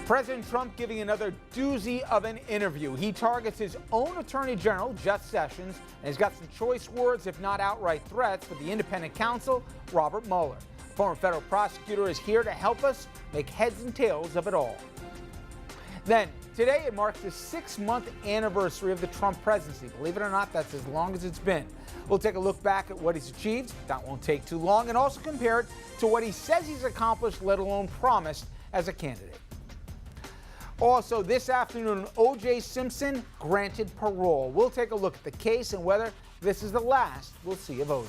President Trump giving another doozy of an interview. He targets his own Attorney General, Jeff Sessions, and he's got some choice words, if not outright threats, for the independent counsel, Robert Mueller. A former federal prosecutor is here to help us make heads and tails of it all. Then, today it marks the 6-month anniversary of the Trump presidency. Believe it or not, that's as long as it's been. We'll take a look back at what he's achieved. That won't take too long, and also compare it to what he says he's accomplished, let alone promised, as a candidate. Also, this afternoon, O.J. Simpson granted parole. We'll take a look at the case and whether this is the last we'll see of O.J.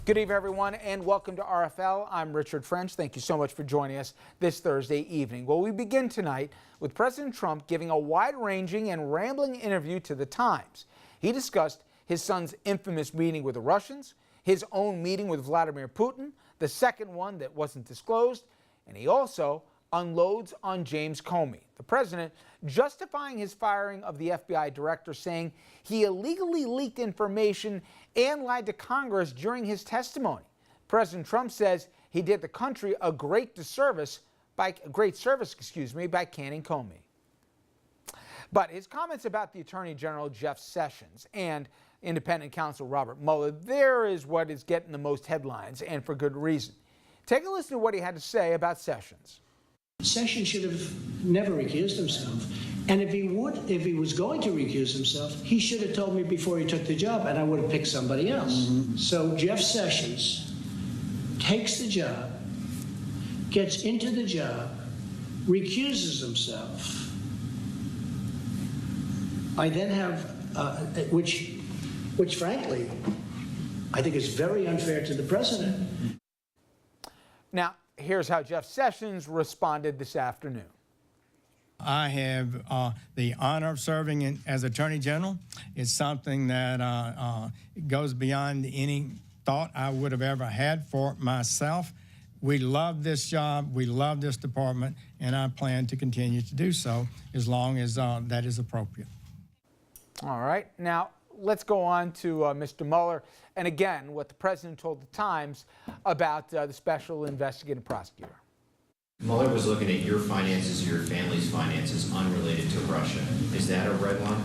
Good evening, everyone, and welcome to RFL. I'm Richard French. Thank you so much for joining us this Thursday evening. Well, we begin tonight with President Trump giving a wide-ranging and rambling interview to The Times. He discussed his son's infamous meeting with the Russians, his own meeting with Vladimir Putin, the second one that wasn't disclosed, and he also unloads on James Comey. The president justifying his firing of the FBI director, saying he illegally leaked information and lied to Congress during his testimony. President Trump says he did the country a great service by canning Comey. But his comments about the Attorney General Jeff Sessions and independent counsel Robert Mueller, there is what is getting the most headlines, and for good reason. Take a listen to what he had to say about Sessions. Sessions should have never recused himself. And if he was going to recuse himself, he should have told me before he took the job, and I would have picked somebody else. So Jeff Sessions takes the job, gets into the job, recuses himself. I then have, which frankly, I think is very unfair to the president. Now, here's how Jeff Sessions responded this afternoon. I have the honor of serving as Attorney General. It's something that goes beyond any thought I would have ever had for myself. We love this job, we love this department, and I plan to continue to do so as long as that is appropriate. All right. Now, let's go on to Mr. Mueller. And again, what the president told the Times about the special investigative prosecutor. Mueller was looking at your finances, your family's finances, unrelated to Russia. Is that a red line?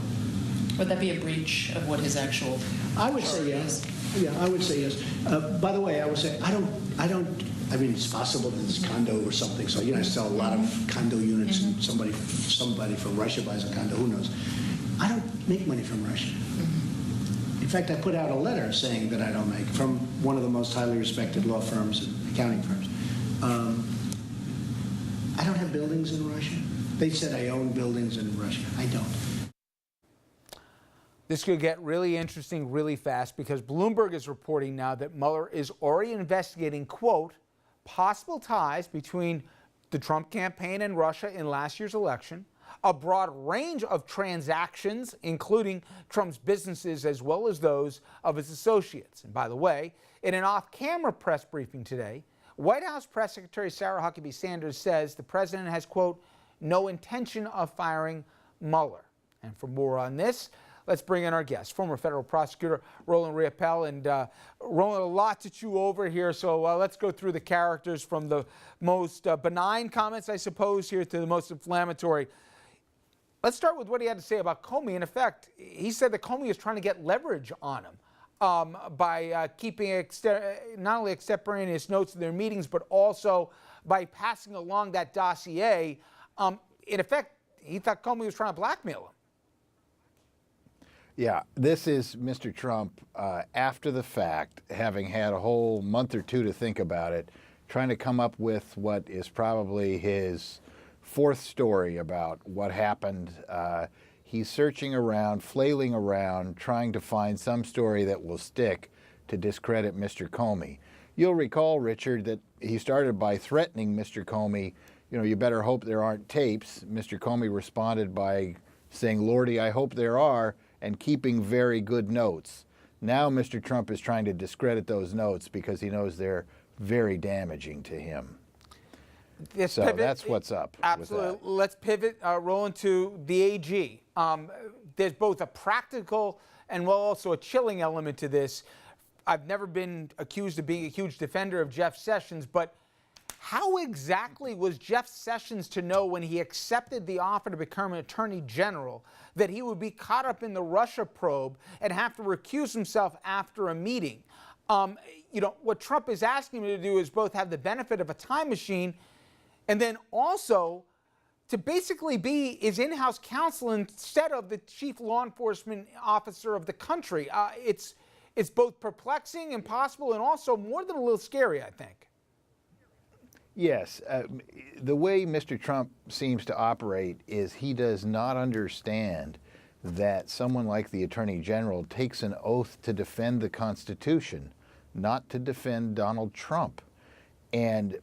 Would that be a breach of what his actual? I would say yes. Yeah, I would say yes. By the way, I would say I mean, it's possible that it's condo or something. So I sell a lot of condo units, and somebody from Russia buys a condo. Who knows? I don't make money from Russia. In fact, I put out a letter saying that I don't make, from one of the most highly respected law firms and accounting firms. I don't have buildings in Russia. They said I own buildings in Russia. I don't. This could get really interesting really fast, because Bloomberg is reporting now that Mueller is already investigating, quote, possible ties between the Trump campaign and Russia in last year's election, a broad range of transactions, including Trump's businesses as well as those of his associates. And by the way, in an off-camera press briefing today, White House Press Secretary Sarah Huckabee Sanders says the president has, quote, no intention of firing Mueller. And for more on this, let's bring in our guest, former federal prosecutor Roland Riopelle. And Roland, a lot to chew over here, so let's go through the characters from the most benign comments, I suppose, here to the most inflammatory. Let's start with what he had to say about Comey. In effect, he said that Comey is trying to get leverage on him by keeping not only extemporaneous notes of their meetings, but also by passing along that dossier. In effect, he thought Comey was trying to blackmail him. Yeah, this is Mr. Trump after the fact, having had a whole month or two to think about it, trying to come up with what is probably his fourth story about what happened. He's searching around, flailing around, trying to find some story that will stick to discredit Mr. Comey. You'll recall, Richard, that he started by threatening Mr. Comey, you better hope there aren't tapes. Mr. Comey responded by saying, Lordy, I hope there are, and keeping very good notes. Now Mr. Trump is trying to discredit those notes because he knows they're very damaging to him. So pivot, that's what's up. Absolutely. Let's pivot, Roland, to the AG. There's both a practical and also a chilling element to this. I've never been accused of being a huge defender of Jeff Sessions, but How exactly was Jeff Sessions to know when he accepted the offer to become an attorney general that he would be caught up in the Russia probe and have to recuse himself after a meeting? What Trump is asking him to do is both have the benefit of a time machine and then also to basically be his in-house counsel instead of the chief law enforcement officer of the country. It's both perplexing, impossible, and also more than a little scary, I think. Yes. The way Mr. Trump seems to operate is he does not understand that someone like the Attorney General takes an oath to defend the Constitution, not to defend Donald Trump. And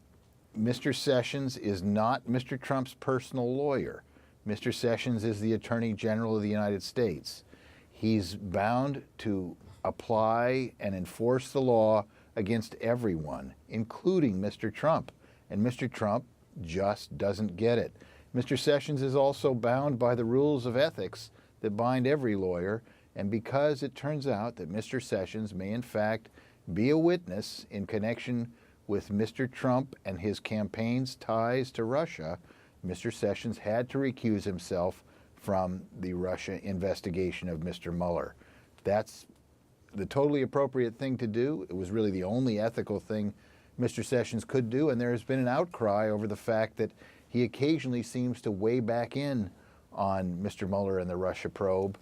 Mr. Sessions is not Mr. Trump's personal lawyer. Mr. Sessions is the Attorney General of the United States. He's bound to apply and enforce the law against everyone, including Mr. Trump. And Mr. Trump just doesn't get it. Mr. Sessions is also bound by the rules of ethics that bind every lawyer, and because it turns out that Mr. Sessions may in fact be a witness in connection with Mr. Trump and his campaign's ties to Russia, Mr. Sessions had to recuse himself from the Russia investigation of Mr. Mueller. That's the totally appropriate thing to do. It was really the only ethical thing Mr. Sessions could do, and there has been an outcry over the fact that he occasionally seems to weigh back in on Mr. Mueller and the Russia probe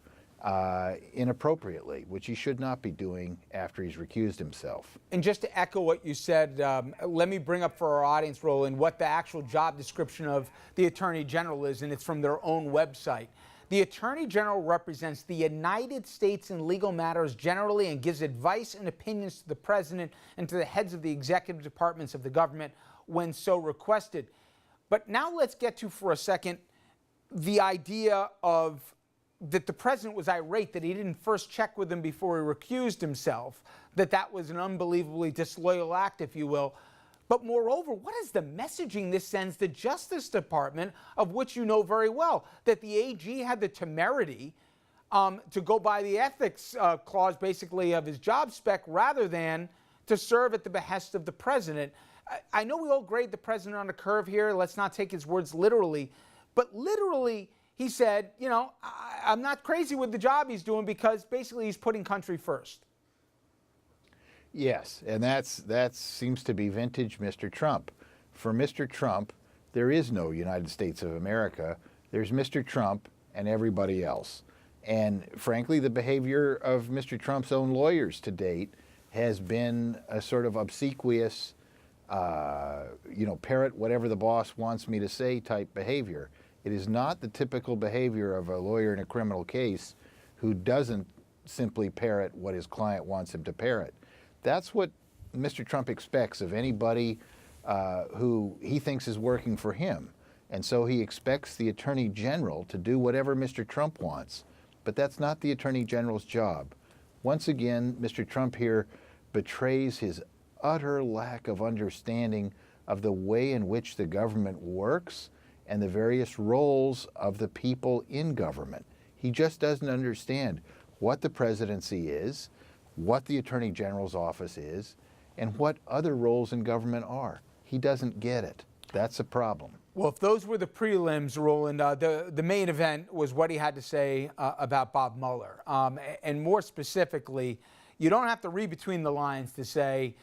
inappropriately, which he should not be doing after he's recused himself. And just to echo what you said, let me bring up for our audience, Roland, what the actual job description of the Attorney General is, and it's from their own website. The Attorney General represents the United States in legal matters generally and gives advice and opinions to the President and to the heads of the executive departments of the government when so requested. But now let's get to, for a second, the idea of that the President was irate that he didn't first check with him before he recused himself, that was an unbelievably disloyal act, if you will. But moreover, what is the messaging this sends the Justice Department, of which you know very well, that the AG had the temerity to go by the ethics clause, basically, of his job spec, rather than to serve at the behest of the President? I know we all grade the President on a curve here. Let's not take his words literally. But literally, he said, I'm not crazy with the job he's doing because basically he's putting country first. Yes, and that seems to be vintage Mr. Trump. For Mr. Trump, there is no United States of America. There's Mr. Trump and everybody else. And frankly, the behavior of Mr. Trump's own lawyers to date has been a sort of obsequious, parrot whatever the boss wants me to say type behavior. It is not the typical behavior of a lawyer in a criminal case who doesn't simply parrot what his client wants him to parrot. That's what Mr. Trump expects of anybody who he thinks is working for him. And so he expects the Attorney General to do whatever Mr. Trump wants. But that's not the Attorney General's job. Once again, Mr. Trump here betrays his utter lack of understanding of the way in which the government works and the various roles of the people in government. He just doesn't understand what the presidency is, what the Attorney General's office is, and what other roles in government are. He doesn't get it. That's a problem. Well, if those were the prelims, Roland, the main event was what he had to say about Bob Mueller. And more specifically, you don't have to read between the lines to say,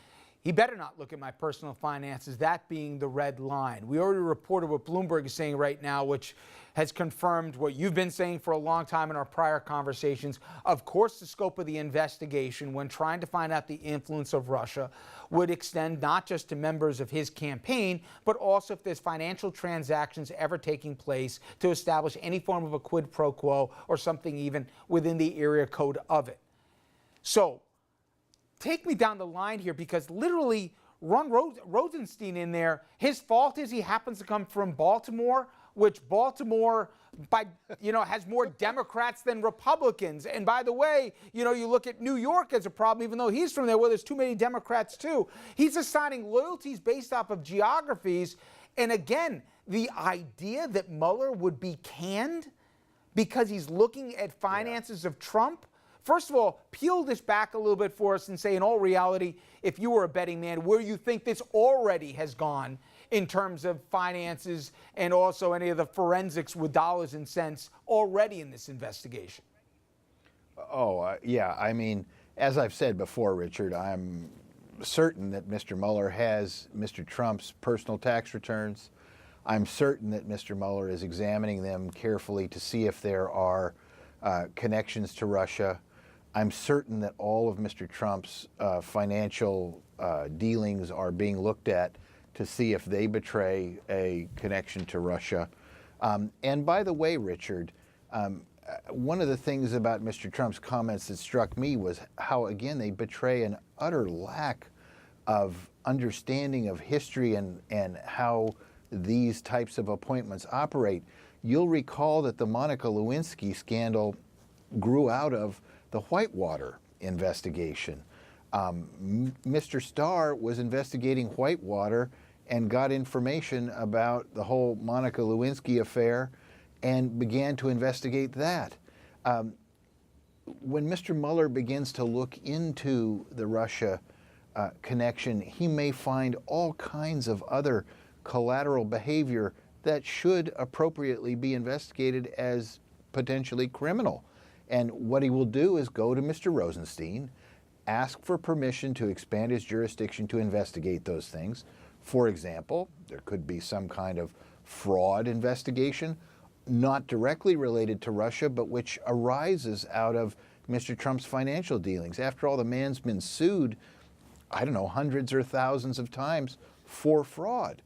he better not look at my personal finances, that being the red line. We already reported what Bloomberg is saying right now, which has confirmed what you've been saying for a long time in our prior conversations. Of course, the scope of the investigation when trying to find out the influence of Russia would extend not just to members of his campaign, but also if there's financial transactions ever taking place to establish any form of a quid pro quo or something even within the area code of it. So, take me down the line here, because literally Ron Rosenstein in there, his fault is he happens to come from Baltimore, which Baltimore has more Democrats than Republicans. And by the way, you look at New York as a problem, even though he's from there, where there's too many Democrats too. He's assigning loyalties based off of geographies. And again, the idea that Mueller would be canned because he's looking at finances of Trump. First of all, peel this back a little bit for us and say, in all reality, if you were a betting man, where you think this already has gone in terms of finances and also any of the forensics with dollars and cents already in this investigation? Yeah. I mean, as I've said before, Richard, I'm certain that Mr. Mueller has Mr. Trump's personal tax returns. I'm certain that Mr. Mueller is examining them carefully to see if there are connections to Russia. I'm certain that all of Mr. Trump's financial dealings are being looked at to see if they betray a connection to Russia. And by the way, Richard, one of the things about Mr. Trump's comments that struck me was how, again, they betray an utter lack of understanding of history and how these types of appointments operate. You'll recall that the Monica Lewinsky scandal grew out of the Whitewater investigation. Mr. Starr was investigating Whitewater and got information about the whole Monica Lewinsky affair and began to investigate that. When Mr. Mueller begins to look into the Russia connection, he may find all kinds of other collateral behavior that should appropriately be investigated as potentially criminal. And what he will do is go to Mr. Rosenstein, ask for permission to expand his jurisdiction to investigate those things. For example, there could be some kind of fraud investigation, not directly related to Russia, but which arises out of Mr. Trump's financial dealings. After all, the man's been sued, I don't know, hundreds or thousands of times for fraud.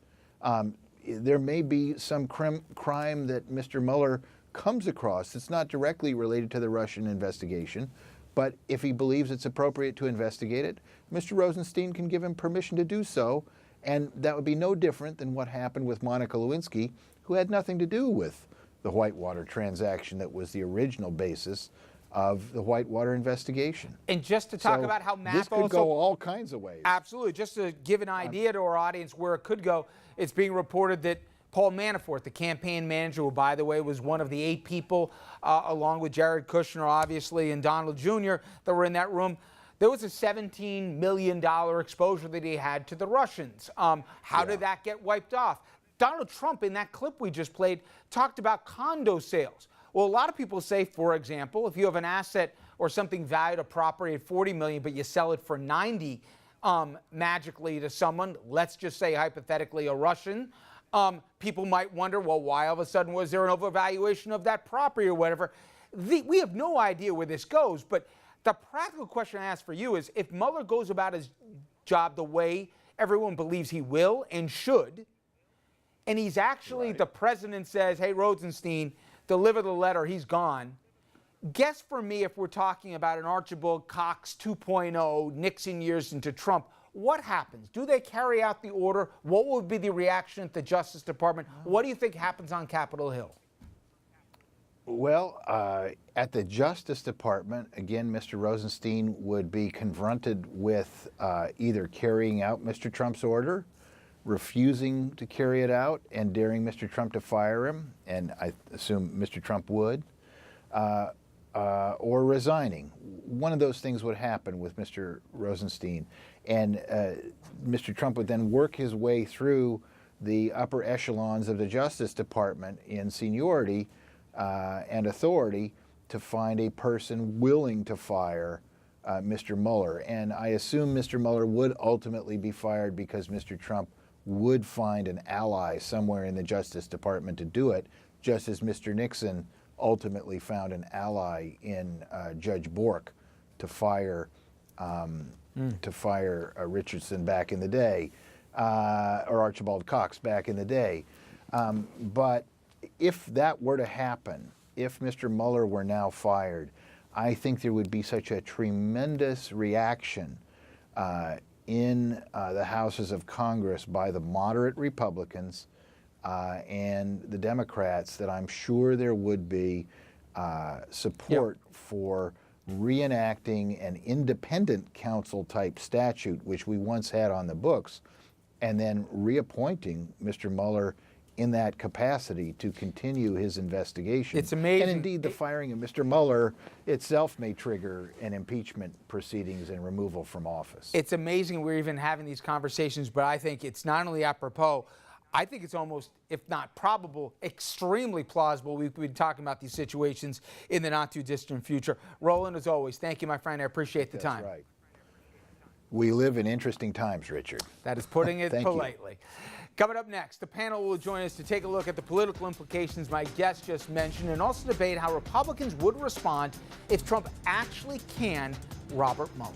There may be some crime that Mr. Mueller comes across that's not directly related to the Russian investigation, but if he believes it's appropriate to investigate it, Mr. Rosenstein can give him permission to do so, and that would be no different than what happened with Monica Lewinsky, who had nothing to do with the Whitewater transaction that was the original basis of the Whitewater investigation. And just to talk about how math this could go all kinds of ways. Absolutely. Just to give an idea to our audience where it could go, it's being reported that Paul Manafort, the campaign manager, who, by the way, was one of the 8 people, along with Jared Kushner, obviously, and Donald Jr., that were in that room, there was a $17 million exposure that he had to the Russians. How did that get wiped off? Donald Trump, in that clip we just played, talked about condo sales. Well, a lot of people say, for example, if you have an asset or something valued, a property at $40 million, but you sell it for $90 magically to someone, let's just say hypothetically a Russian, people might wonder, well, why all of a sudden was there an overvaluation of that property or whatever? We have no idea where this goes, but the practical question I ask for you is, if Mueller goes about his job the way everyone believes he will and should, and he's actually, the president says, hey, Rosenstein, deliver the letter, he's gone. Guess for me, if we're talking about an Archibald Cox 2.0, Nixon years into Trump, what happens? Do they carry out the order? What would be the reaction at the Justice Department? What do you think happens on Capitol Hill? Well, at the Justice Department, again, Mr. Rosenstein would be confronted with either carrying out Mr. Trump's order, refusing to carry it out, and daring Mr. Trump to fire him, and I assume Mr. Trump would, or resigning. One of those things would happen with Mr. Rosenstein, and Mr. Trump would then work his way through the upper echelons of the Justice Department in seniority and authority to find a person willing to fire Mr. Mueller. And I assume Mr. Mueller would ultimately be fired because Mr. Trump would find an ally somewhere in the Justice Department to do it, just as Mr. Nixon ultimately found an ally in Judge Bork to fire Richardson back in the day, or Archibald Cox back in the day. But if that were to happen, if Mr. Mueller were now fired, I think there would be such a tremendous reaction in the houses of Congress by the moderate Republicans and the Democrats that I'm sure there would be support for reenacting an independent counsel type statute, which we once had on the books, and then reappointing Mr. Mueller in that capacity to continue his investigation. It's amazing. And indeed, the firing of Mr. Mueller itself may trigger an impeachment proceedings and removal from office. It's amazing we're even having these conversations, but I think it's not only apropos. I think it's almost, if not probable, extremely plausible we could be talking about these situations in the not too distant future. Roland, as always, thank you, my friend. I appreciate the time. That's right. We live in interesting times, Richard. That is putting it Thank you. politely. Coming up next, the panel will join us to take a look at the political implications my guest just mentioned and also debate how Republicans would respond if Trump actually canned Robert Mueller.